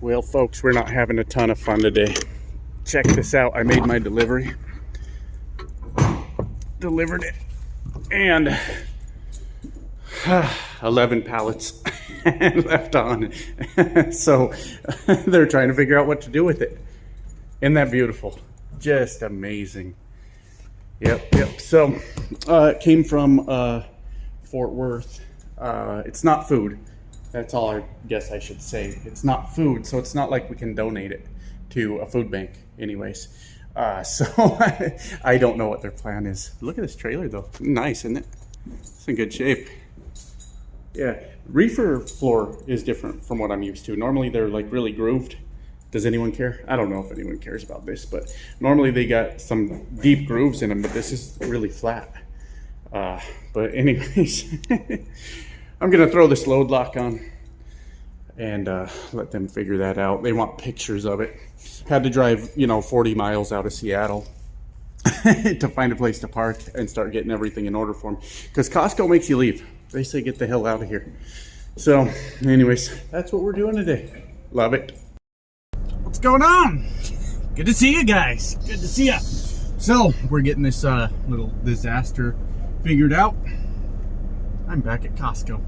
Well, folks, we're not having a ton of fun today. Check this out. I made my delivery. Delivered it. And 11 pallets left on. So they're trying to figure out what to do with it. Isn't that beautiful? Just amazing. Yep. So it came from Fort Worth. It's not food. That's all I guess I should say. It's not food, so it's not like we can donate it to a food bank anyways. So I don't know what their plan is. Look at this trailer though. Nice, isn't it? It's in good shape. Yeah, reefer floor is different from what I'm used to. Normally they're like really grooved. Does anyone care? I don't know if anyone cares about this, but normally they got some deep grooves in them, but this is really flat. But anyways, I'm gonna throw this load lock on and let them figure that out. They want pictures of it. Had to drive, 40 miles out of Seattle to find a place to park and start getting everything in order for them. Because Costco makes you leave. They say get the hell out of here. So anyways, that's what we're doing today. Love it. What's going on? Good to see you guys. Good to see ya. So we're getting this little disaster figured out. I'm back at Costco.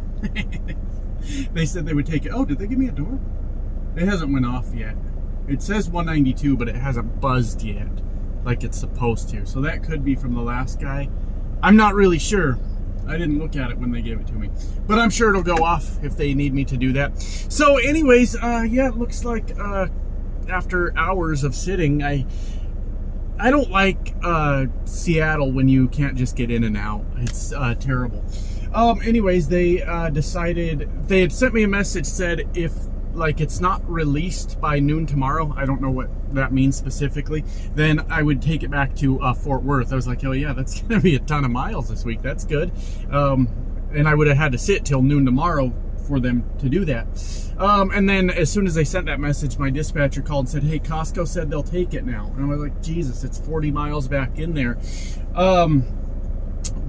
They said they would take it. Oh, did they give me a door? It hasn't went off yet. It says 192, but it hasn't buzzed yet like it's supposed to. So that could be from the last guy. I'm not really sure. I didn't look at it when they gave it to me, but I'm sure it'll go off if they need me to do that. So anyways, yeah, it looks like after hours of sitting, I don't like Seattle when you can't just get in and out. It's terrible. Anyways, they decided, they had sent me a message, said if it's not released by noon tomorrow, I don't know what that means specifically, then I would take it back to Fort Worth. I was like, oh yeah, that's gonna be a ton of miles this week. That's good. And I would have had to sit till noon tomorrow for them to do that. And then as soon as they sent that message, my dispatcher called and said, hey, Costco said they'll take it now. And I was like, Jesus, it's 40 miles back in there.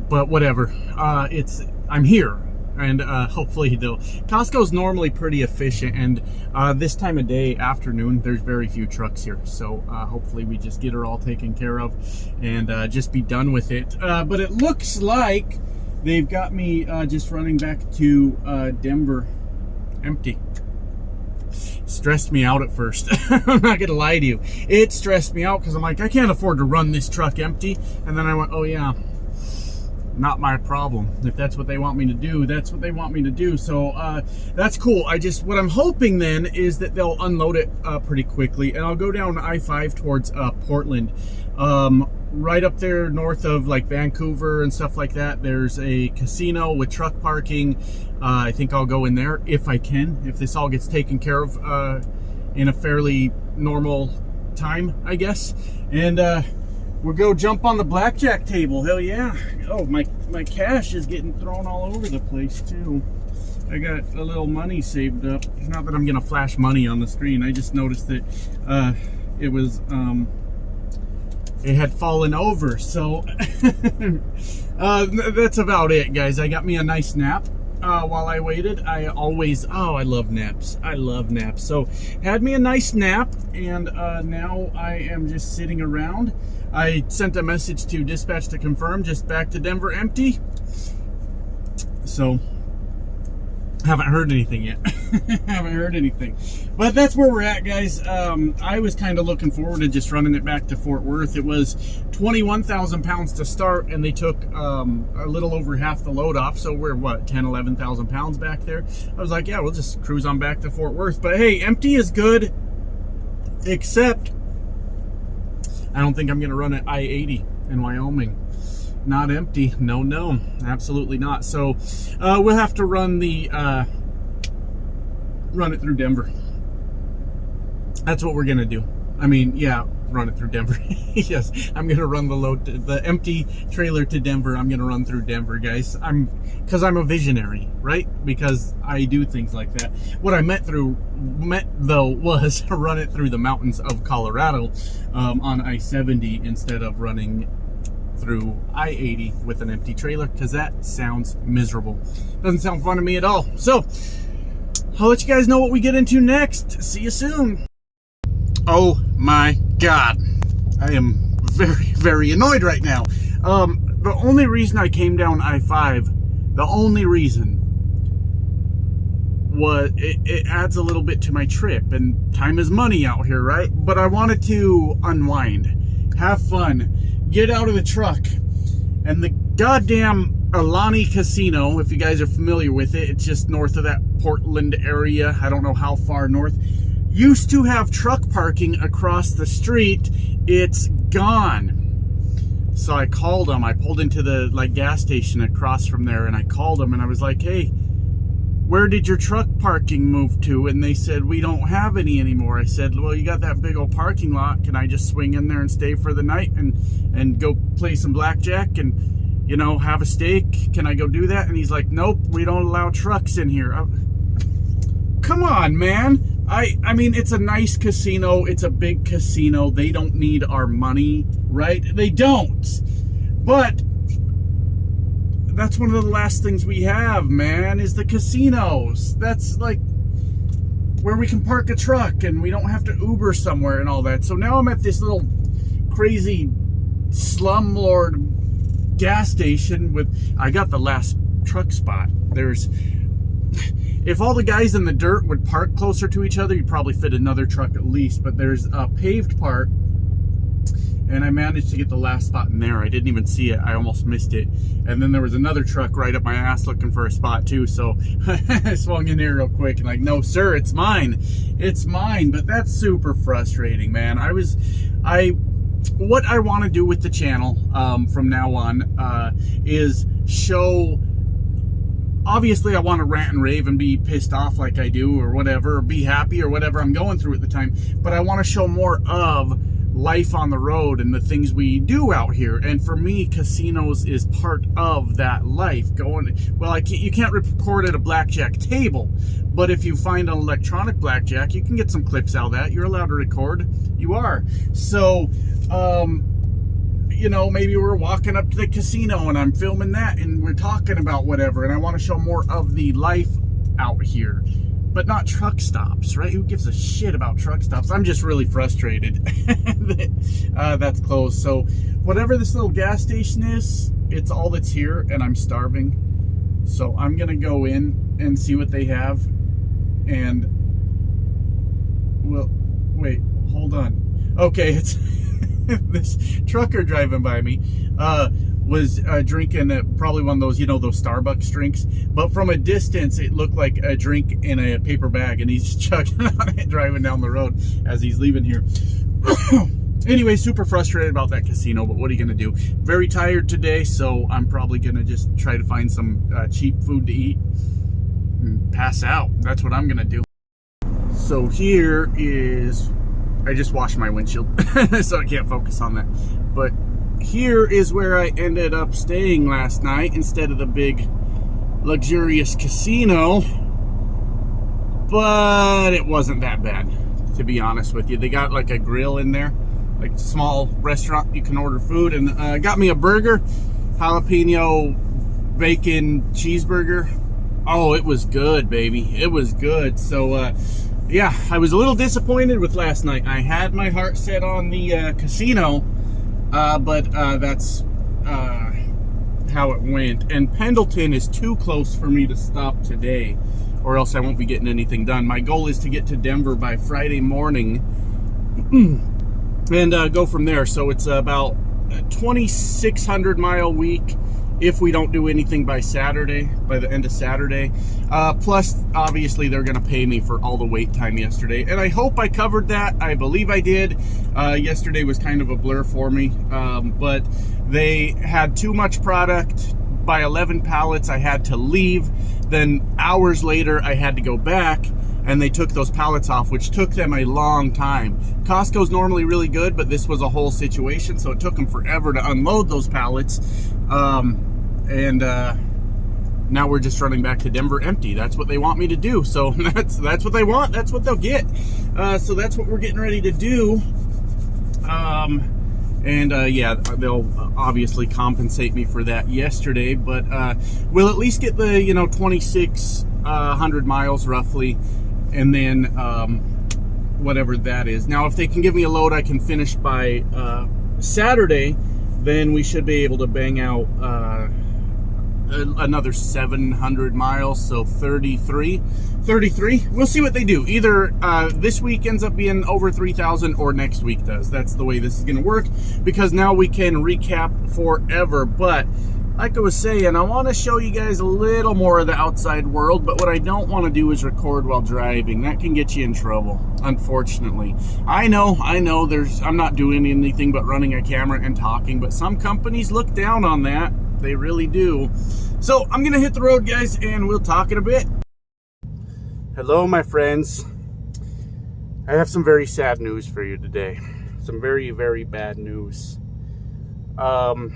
But whatever, I'm here, and hopefully Costco's normally pretty efficient, and this time of day, afternoon, there's very few trucks here, so hopefully we just get her all taken care of and just be done with it. But it looks like they've got me just running back to Denver empty. Stressed me out at first. I'm not gonna lie to you, it stressed me out because I'm like, I can't afford to run this truck empty. And then I went, oh yeah, not my problem. If that's what they want me to do, that's what they want me to do. So that's cool. What I'm hoping then is that they'll unload it pretty quickly, and I'll go down I-5 towards Portland. Right up there north of like Vancouver and stuff like that, there's a casino with truck parking. I think I'll go in there if I can, if this all gets taken care of in a fairly normal time, I guess. And we'll go jump on the blackjack table. Hell yeah. Oh, my cash is getting thrown all over the place too. I got a little money saved up. Not that I'm gonna flash money on the screen. I just noticed that it was it had fallen over. So that's about it, guys. I got me a nice nap while I waited. I love naps. I love naps. So had me a nice nap, and now I am just sitting around. I sent a message to dispatch to confirm, just back to Denver empty. So haven't heard anything yet. Haven't heard anything, but that's where we're at, guys. I was kind of looking forward to just running it back to Fort Worth. It was 21,000 pounds to start, and they took a little over half the load off, so we're what, 11,000 pounds back there. I was like, yeah, we'll just cruise on back to Fort Worth. But hey, empty is good, except I don't think I'm gonna run at I-80 in Wyoming. Not empty. No, absolutely not. So we'll have to run it through Denver. That's what we're gonna do. I mean, yeah, run it through Denver. Yes, I'm gonna run the empty trailer to Denver. I'm gonna run through Denver, guys. Because I'm a visionary, right? Because I do things like that. What I meant though was run it through the mountains of Colorado on I-70 instead of running through I-80 with an empty trailer, because that sounds miserable. Doesn't sound fun to me at all. So I'll let you guys know what we get into next. See you soon. Oh my God. I am very, very annoyed right now. The only reason I came down I-5, the only reason was it adds a little bit to my trip, and time is money out here, right? But I wanted to unwind, have fun, get out of the truck, and the goddamn Irrational Casino, if you guys are familiar with it, it's just north of that Portland area. I don't know how far north. Used to have truck parking across the street. It's gone. So I called them. I pulled into the gas station across from there, and I called them and I was like, hey, where did your truck parking move to? And they said, we don't have any anymore. I said, well, you got that big old parking lot. Can I just swing in there and stay for the night and go play some blackjack and, you know, have a steak? Can I go do that? And he's like, nope, we don't allow trucks in here. Come on, man. I mean, it's a nice casino. It's a big casino. They don't need our money, right? They don't. But that's one of the last things we have, man, is the casinos. That's like where we can park a truck and we don't have to Uber somewhere and all that. So now I'm at this little crazy slumlord gas station with, I got the last truck spot. If all the guys in the dirt would park closer to each other, you'd probably fit another truck at least. But there's a paved part, and I managed to get the last spot in there. I didn't even see it. I almost missed it. And then there was another truck right up my ass looking for a spot too. So I swung in there real quick and like, no, sir, it's mine. It's mine. But that's super frustrating, man. What I want to do with the channel from now on is show. Obviously, I want to rant and rave and be pissed off like I do or whatever, or be happy or whatever I'm going through at the time. But I want to show more of life on the road and the things we do out here. And for me, casinos is part of that life. You can't record at a blackjack table, but if you find an electronic blackjack, you can get some clips out of that. You're allowed to record. You are. So, you know, maybe we're walking up to the casino and I'm filming that and we're talking about whatever, and I want to show more of the life out here, but not truck stops, right? Who gives a shit about truck stops? I'm just really frustrated that that's closed. So whatever this little gas station is, it's all that's here, and I'm starving. So I'm gonna go in and see what they have, and well, wait, hold on. Okay, it's this trucker driving by me was drinking probably one of those, you know, those Starbucks drinks, but from a distance it looked like a drink in a paper bag, and he's chugging on it driving down the road as he's leaving here. Anyway, super frustrated about that casino, but what are you gonna do? Very tired today, so I'm probably gonna just try to find some cheap food to eat and pass out. That's what I'm gonna do. So here is, I just washed my windshield, so I can't focus on that. But here is where I ended up staying last night instead of the big, luxurious casino. But it wasn't that bad, to be honest with you. They got like a grill in there, like a small restaurant you can order food. And got me a burger, jalapeno bacon cheeseburger. Oh, it was good, baby. It was good. So, yeah, I was a little disappointed with last night. I had my heart set on the casino, but that's how it went. And Pendleton is too close for me to stop today, or else I won't be getting anything done. My goal is to get to Denver by Friday morning and go from there. So it's about a 2,600 mile week if we don't do anything by Saturday, by the end of Saturday. Plus, obviously, they're going to pay me for all the wait time yesterday. And I hope I covered that. I believe I did. Yesterday was kind of a blur for me. But they had too much product. By 11 pallets, I had to leave. Then hours later, I had to go back. And they took those pallets off, which took them a long time. Costco's normally really good, but this was a whole situation. So it took them forever to unload those pallets. Now we're just running back to Denver empty. That's what they want me to do. So that's what they want. That's what they'll get. So that's what we're getting ready to do. Yeah, they'll obviously compensate me for that yesterday, but we'll at least get the 26 100 miles roughly, and then whatever that is. Now, if they can give me a load I can finish by Saturday, then we should be able to bang out another 700 miles, so 33. We'll see what they do. Either this week ends up being over 3,000 or next week does. That's the way this is going to work, because now we can recap forever. But like I was saying, I want to show you guys a little more of the outside world, but what I don't want to do is record while driving. That can get you in trouble, unfortunately. I know, I'm not doing anything but running a camera and talking, but some companies look down on that. They really do. So I'm gonna hit the road, guys, and we'll talk in a bit. Hello, my friends. I have some very sad news for you today. Some very, very bad news. And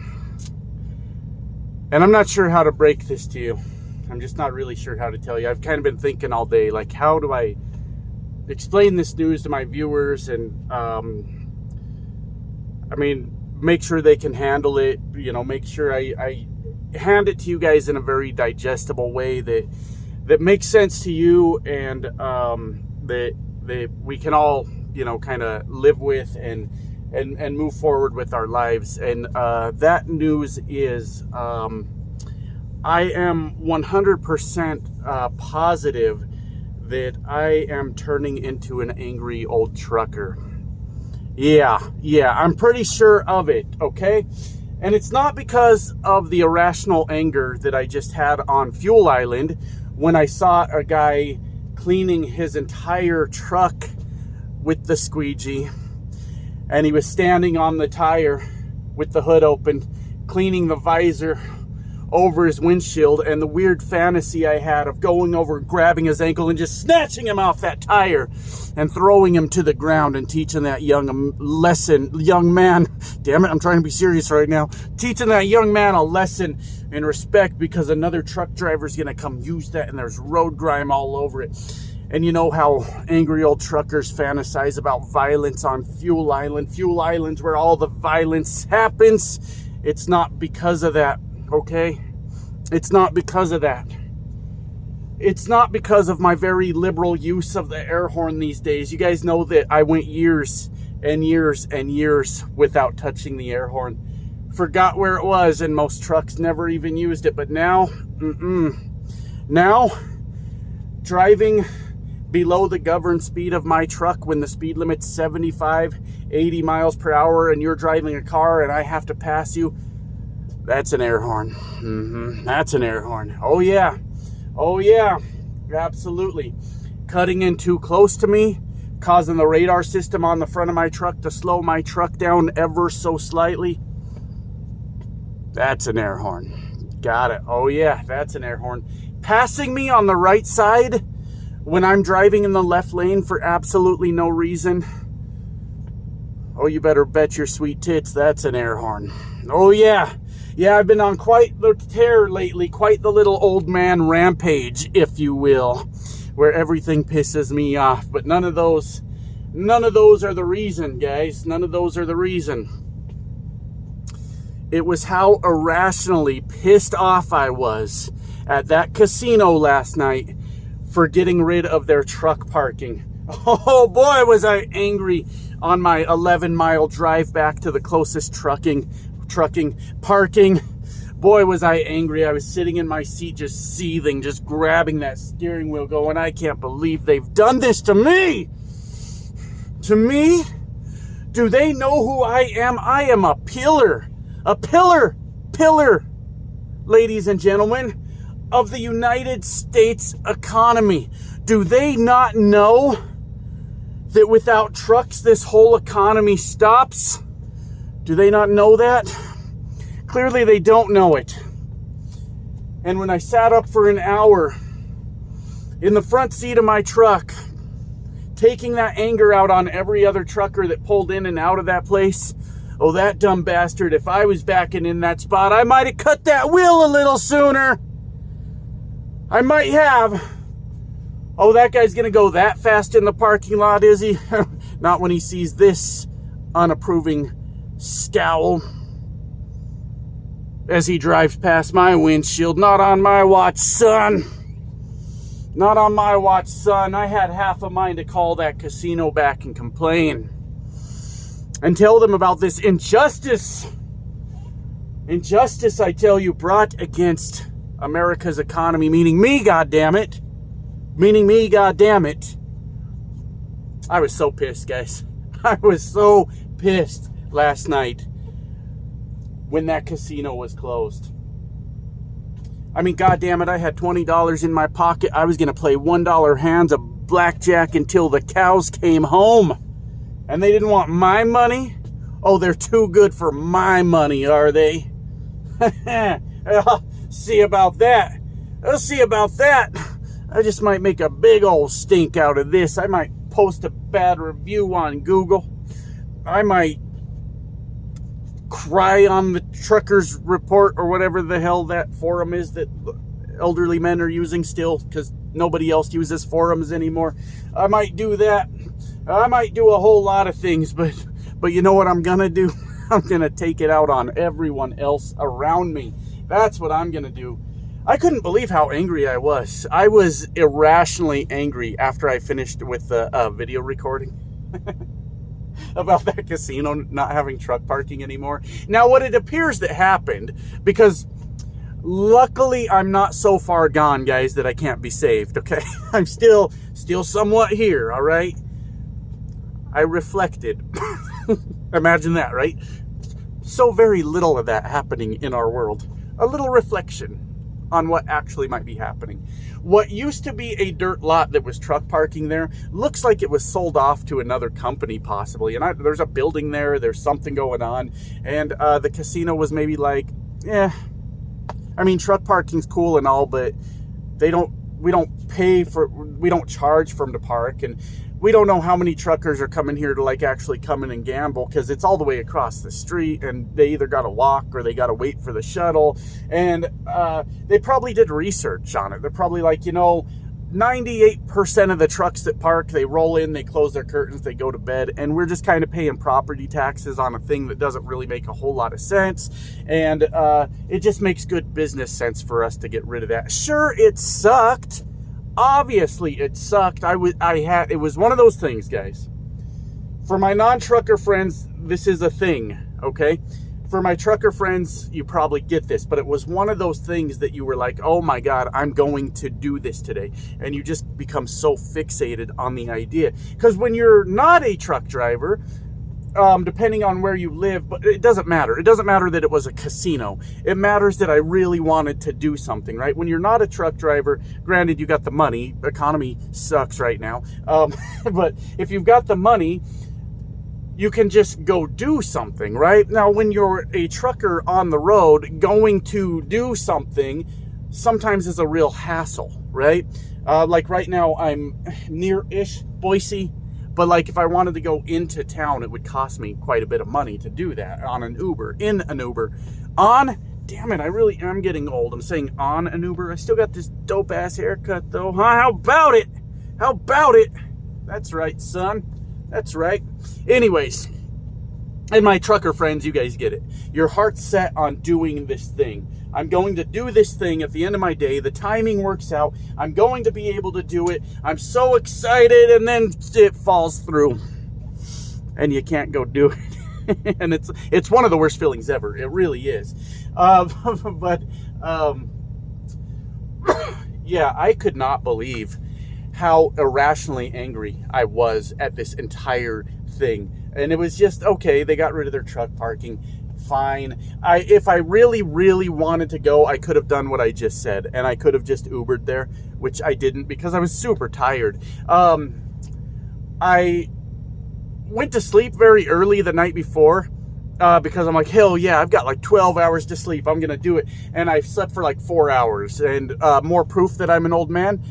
I'm not sure how to break this to you. I'm just not really sure how to tell you. I've kind of been thinking all day, like, how do I explain this news to my viewers and, I mean, make sure they can handle it, you know, make sure I hand it to you guys in a very digestible way that makes sense to you, and that we can all, you know, kind of live with and move forward with our lives. And that news is I am 100% positive that I am turning into an angry old trucker. Yeah, I'm pretty sure of it, okay? And it's not because of the irrational anger that I just had on Fuel Island when I saw a guy cleaning his entire truck with the squeegee, and he was standing on the tire with the hood open, cleaning the visor over his windshield, and the weird fantasy I had of going over, grabbing his ankle and just snatching him off that tire and throwing him to the ground and teaching that young man, damn it, I'm trying to be serious right now, teaching that young man a lesson in respect, because another truck driver's gonna come use that and there's road grime all over it. And you know how angry old truckers fantasize about violence on Fuel Island. Fuel Island's where all the violence happens. It's not because of that. Okay? It's not because of that. It's not because of my very liberal use of the air horn these days. You guys know that I went years and years and years without touching the air horn. Forgot where it was, and most trucks never even used it. But now, now, driving below the governed speed of my truck when the speed limit's 75, 80 miles per hour, and you're driving a car and I have to pass you, that's an air horn. That's an air horn. Oh yeah, absolutely. Cutting in too close to me, causing the radar system on the front of my truck to slow my truck down ever so slightly. That's an air horn. Got it. Oh yeah, that's an air horn. Passing me on the right side when I'm driving in the left lane for absolutely no reason. Oh, you better bet your sweet tits that's an air horn. Oh yeah. Yeah, I've been on quite the tear lately, quite the little old man rampage, if you will, where everything pisses me off. But none of those are the reason, guys. None of those are the reason. It was how irrationally pissed off I was at that casino last night for getting rid of their truck parking. Oh boy, was I angry on my 11-mile drive back to the closest trucking parking. Boy, was I angry. I was sitting in my seat just seething, just grabbing that steering wheel going, I can't believe they've done this to me. To me? Do they know who I am? I am a pillar, ladies and gentlemen, of the United States economy. Do they not know that without trucks, this whole economy stops? Do they not know that? Clearly they don't know it. And when I sat up for an hour in the front seat of my truck, taking that anger out on every other trucker that pulled in and out of that place, oh, that dumb bastard, if I was backing in that spot, I might have cut that wheel a little sooner. I might have. Oh, that guy's gonna go that fast in the parking lot, is he? Not when he sees this unapproving scowl as he drives past my windshield. Not on my watch, son. Not on my watch, son. I had half a mind to call that casino back and complain. And tell them about this injustice. Injustice, I tell you, brought against America's economy. Meaning me, goddammit. Meaning me, goddammit. I was so pissed, guys. I was so pissed last night when that casino was closed. I mean, goddammit, I had $20 in my pocket. I was going to play $1 hands of blackjack until the cows came home. And they didn't want my money? Oh, they're too good for my money, are they? I'll see about that. I'll see about that. I just might make a big old stink out of this. I might post a bad review on Google. I might cry on the truckers report or whatever the hell that forum is that elderly men are using still, because nobody else uses forums anymore. I might do that. I might do a whole lot of things, but you know what I'm gonna do? I'm gonna take it out on everyone else around me. That's what I'm gonna do. I couldn't believe how angry I was. I was irrationally angry after I finished with the video recording. About that casino not having truck parking anymore. Now, what it appears that happened, because luckily I'm not so far gone, guys, that I can't be saved, okay? I'm still somewhat here, all right? I reflected. Imagine that, right? So very little of that happening in our world. A little reflection on what actually might be happening. What used to be a dirt lot that was truck parking there looks like it was sold off to another company possibly. And there's a building there, there's something going on. And the casino was maybe like, I mean, truck parking's cool and all, but we don't charge for them to park. And we don't know how many truckers are coming here to like actually come in and gamble, because it's all the way across the street and they either got to walk or they got to wait for the shuttle. And they probably did research on it. They're probably like, 98% of the trucks that park, they roll in, they close their curtains, they go to bed, and we're just kind of paying property taxes on a thing that doesn't really make a whole lot of sense. And it just makes good business sense for us to get rid of that. Sure, it sucked. Obviously, it sucked. It was one of those things, guys. For my non-trucker friends, this is a thing, okay? For my trucker friends, you probably get this, but it was one of those things that you were like, oh my God, I'm going to do this today. And you just become so fixated on the idea. Because when you're not a truck driver, depending on where you live, but it doesn't matter. It doesn't matter that it was a casino. It matters that I really wanted to do something, right? When you're not a truck driver, granted, you got the money. Economy sucks right now. But if you've got the money, you can just go do something, right? Now, when you're a trucker on the road, going to do something sometimes is a real hassle, right? Like right now, I'm near-ish Boise. But like if I wanted to go into town, it would cost me quite a bit of money to do that on an Uber, in an Uber. Damn it, I really am getting old. I'm saying on an Uber. I still got this dope ass haircut though, huh? How about it? How about it? That's right, son. That's right. Anyways, and my trucker friends, you guys get it. Your heart's set on doing this thing. I'm going to do this thing at the end of my day. The timing works out. I'm going to be able to do it. I'm so excited, and then it falls through. And you can't go do it. And it's one of the worst feelings ever. It really is. Yeah, I could not believe how irrationally angry I was at this entire thing. And it was just, okay, they got rid of their truck parking. Fine. If I really, really wanted to go, I could have done what I just said, and I could have just Ubered there, which I didn't because I was super tired. I went to sleep very early the night before because I'm like, hell yeah, I've got like 12 hours to sleep. I'm going to do it. And I slept for like 4 hours, and more proof that I'm an old man,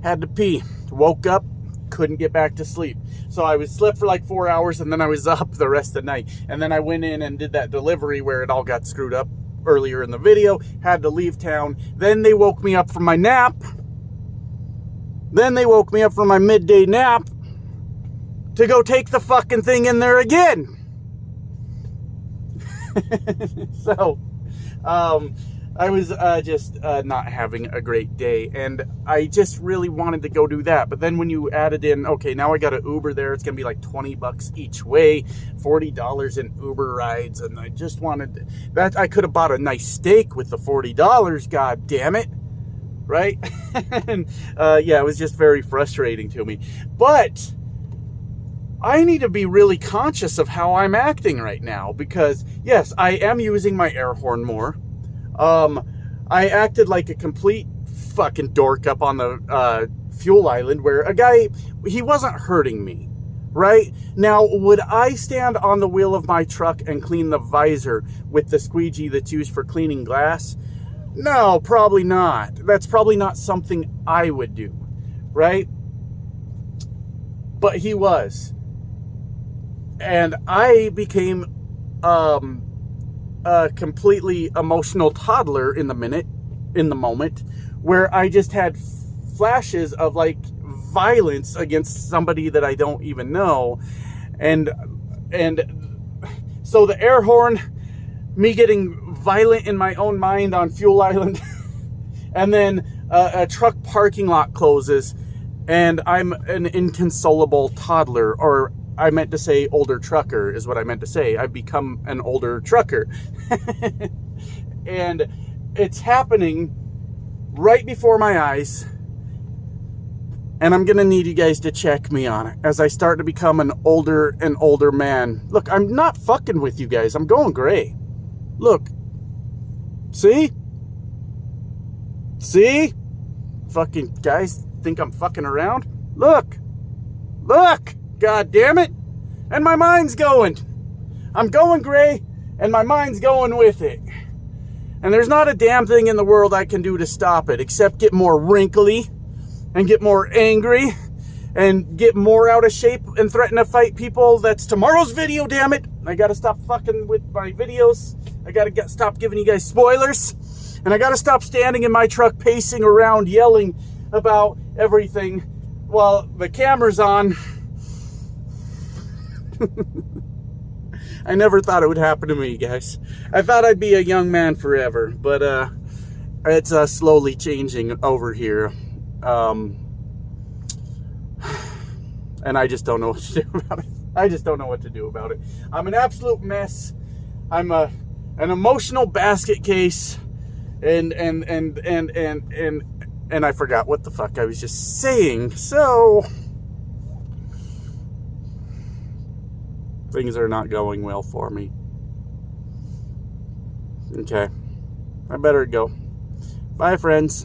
had to pee. Woke up, couldn't get back to sleep. So I slept for like 4 hours, and then I was up the rest of the night. And then I went in and did that delivery where it all got screwed up earlier in the video. Had to leave town. Then they woke me up from my nap. Then they woke me up from my midday nap to go take the fucking thing in there again. So, I was just not having a great day, and I just really wanted to go do that. But then when you added in, okay, now I got an Uber there, it's gonna be like $20 each way, $40 in Uber rides, and I just wanted that. I could have bought a nice steak with the $40. God damn it, right? And yeah, it was just very frustrating to me. But I need to be really conscious of how I'm acting right now, because yes, I am using my air horn more. I acted like a complete fucking dork up on the fuel island where a guy, he wasn't hurting me, right? Now, would I stand on the wheel of my truck and clean the visor with the squeegee that's used for cleaning glass? No, probably not. That's probably not something I would do, right? But he was. And I became a completely emotional toddler in the moment, where I just had flashes of like violence against somebody that I don't even know, and so the air horn, me getting violent in my own mind on Fuel Island, and then a truck parking lot closes, and I'm an inconsolable toddler, or I meant to say older trucker is what I meant to say. I've become an older trucker. And it's happening right before my eyes. And I'm going to need you guys to check me on it as I start to become an older and older man. Look, I'm not fucking with you guys. I'm going gray. Look. See? See? Fucking guys think I'm fucking around? Look. Look. God damn it. And my mind's going. I'm going gray, and my mind's going with it. And there's not a damn thing in the world I can do to stop it, except get more wrinkly, and get more angry, and get more out of shape, and threaten to fight people. That's tomorrow's video, damn it. I gotta stop fucking with my videos. I gotta stop giving you guys spoilers. And I gotta stop standing in my truck, pacing around, yelling about everything while the camera's on. I never thought it would happen to me, guys. I thought I'd be a young man forever, but it's slowly changing over here. And I just don't know what to do about it. I just don't know what to do about it. I'm an absolute mess. I'm an emotional basket case, and I forgot what the fuck I was just saying. So things are not going well for me. Okay. I better go. Bye, friends.